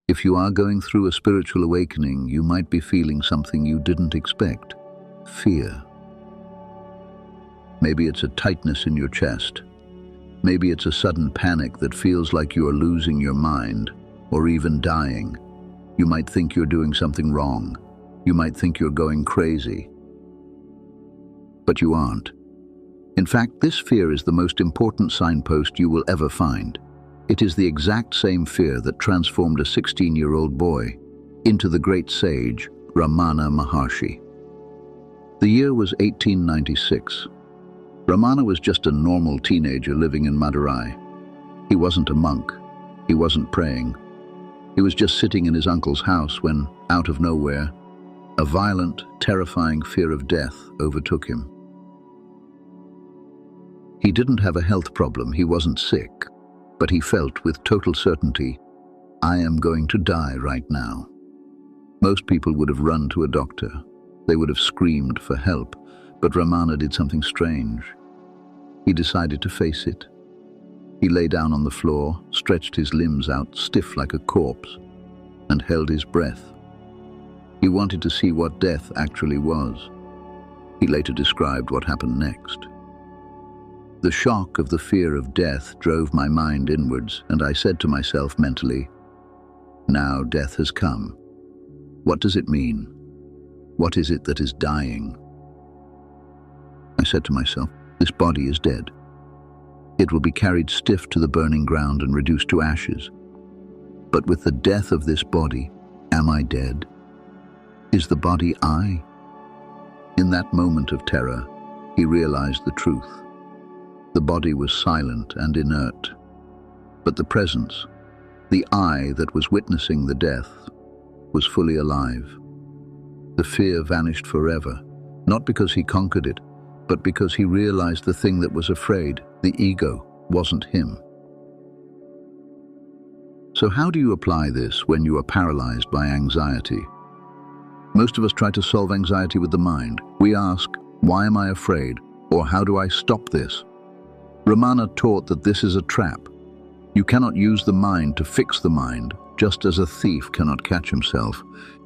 If you are going through a spiritual awakening, you might be feeling something you didn't expect. Fear. Maybe it's a tightness in your chest. Maybe it's a sudden panic that feels like you are losing your mind, or even dying. You might think you're doing something wrong. You might think you're going crazy. But you aren't. In fact, this fear is the most important signpost you will ever find. It is the exact same fear that transformed a 16-year-old boy into the great sage Ramana Maharshi. The year was 1896. Ramana was just a normal teenager living in Madurai. He wasn't a monk. He wasn't praying. He was just sitting in his uncle's house when, out of nowhere, a violent, terrifying fear of death overtook him. He didn't have a health problem, he wasn't sick, but he felt with total certainty, I am going to die right now. Most people would have run to a doctor. They would have screamed for help, but Ramana did something strange. He decided to face it. He lay down on the floor, stretched his limbs out stiff like a corpse, and held his breath. He wanted to see what death actually was. He later described what happened next. The shock of the fear of death drove my mind inwards, and I said to myself mentally, now death has come. What does it mean? What is it that is dying? I said to myself, this body is dead. It will be carried stiff to the burning ground and reduced to ashes. But with the death of this body, am I dead? Is the body I? In that moment of terror, he realized the truth. The body was silent and inert, but the presence, the I that was witnessing the death, was fully alive. The fear vanished forever, not because he conquered it, but because he realized the thing that was afraid, the ego, wasn't him. So how do you apply this when you are paralyzed by anxiety? Most of us try to solve anxiety with the mind. We ask, why am I afraid? Or how do I stop this? Ramana taught that this is a trap. You cannot use the mind to fix the mind, just as a thief cannot catch himself.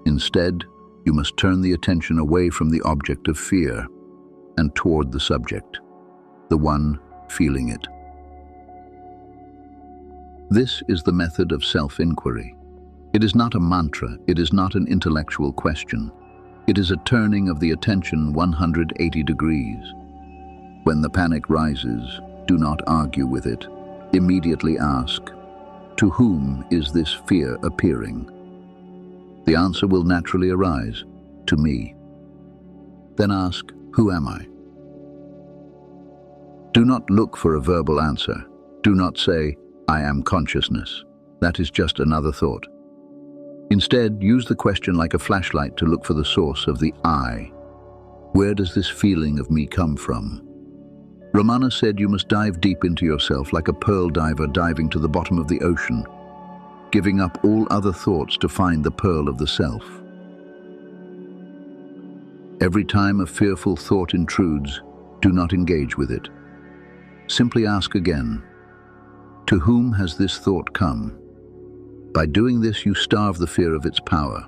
Instead, you must turn the attention away from the object of fear and toward the subject, the one feeling it. This is the method of self-inquiry. It is not a mantra, it is not an intellectual question. It is a turning of the attention 180 degrees. When the panic rises, do not argue with it. Immediately ask, to whom is this fear appearing? The answer will naturally arise, to me. Then ask, who am I? Do not look for a verbal answer. Do not say, I am consciousness. That is just another thought. Instead, use the question like a flashlight to look for the source of the I. Where does this feeling of me come from? Ramana said you must dive deep into yourself like a pearl diver diving to the bottom of the ocean, giving up all other thoughts to find the pearl of the self. Every time a fearful thought intrudes, do not engage with it. Simply ask again, to whom has this thought come? By doing this, you starve the fear of its power.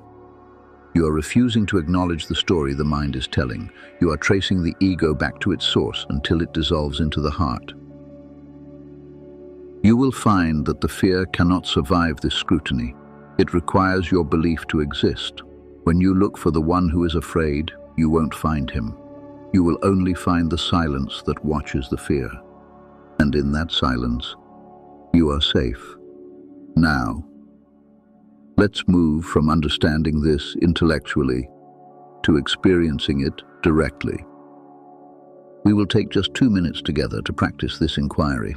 You are refusing to acknowledge the story the mind is telling. You are tracing the ego back to its source until it dissolves into the heart. You will find that the fear cannot survive this scrutiny. It requires your belief to exist. When you look for the one who is afraid, you won't find him. You will only find the silence that watches the fear. And in that silence, you are safe. Now, let's move from understanding this intellectually to experiencing it directly. We will take just 2 minutes together to practice this inquiry.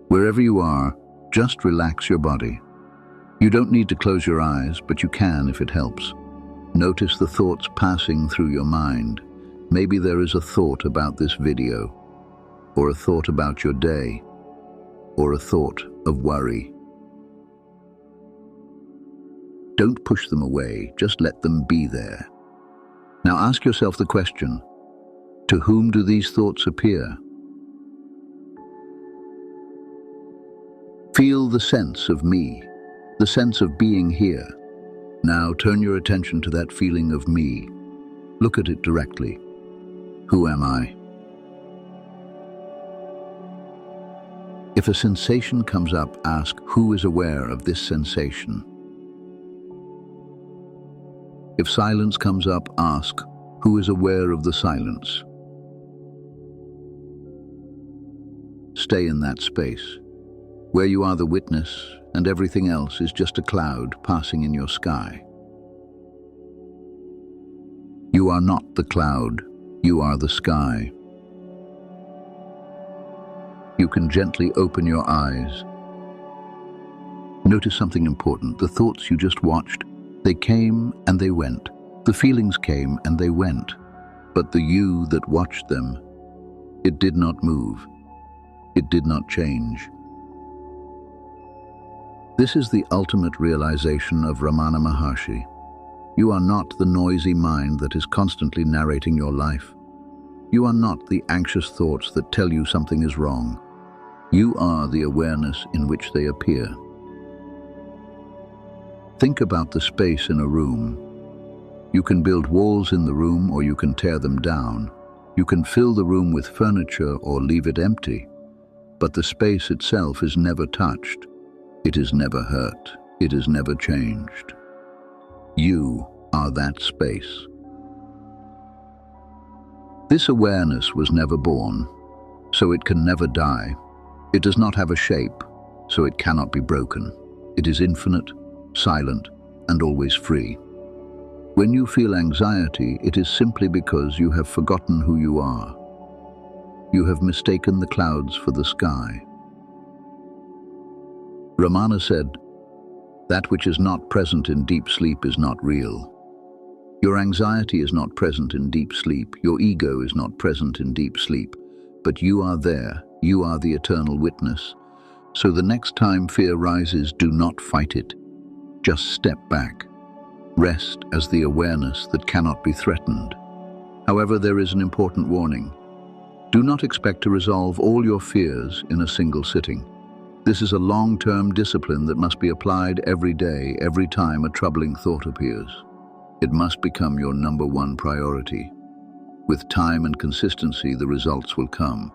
Wherever you are, just relax your body. You don't need to close your eyes, but you can if it helps. Notice the thoughts passing through your mind. Maybe there is a thought about this video, or a thought about your day, or a thought of worry. Don't push them away, just let them be there. Now ask yourself the question, to whom do these thoughts appear? Feel the sense of me. the sense of being here. Now turn your attention to that feeling of me. Look at it directly. Who am I? If a sensation comes up, ask, who is aware of this sensation? If silence comes up, ask, who is aware of the silence? Stay in that space, where you are the witness and everything else is just a cloud passing in your sky. You are not the cloud, you are the sky. You can gently open your eyes. Notice something important. The thoughts you just watched, they came and they went. The feelings came and they went. But the you that watched them, it did not move. It did not change. This is the ultimate realization of Ramana Maharshi. You are not the noisy mind that is constantly narrating your life. You are not the anxious thoughts that tell you something is wrong. You are the awareness in which they appear. Think about the space in a room. You can build walls in the room or you can tear them down. You can fill the room with furniture or leave it empty. But the space itself is never touched. It is never hurt. It is never changed. You are that space. This awareness was never born, so it can never die. It does not have a shape, so it cannot be broken. It is infinite, silent, and always free. When you feel anxiety, it is simply because you have forgotten who you are. You have mistaken the clouds for the sky. Ramana said, "That which is not present in deep sleep is not real." Your anxiety is not present in deep sleep. Your ego is not present in deep sleep. But you are there. You are the eternal witness. So the next time fear rises, do not fight it. Just step back. Rest as the awareness that cannot be threatened. However, there is an important warning. Do not expect to resolve all your fears in a single sitting. This is a long-term discipline that must be applied every day, every time a troubling thought appears. It must become your number one priority. With time and consistency, the results will come.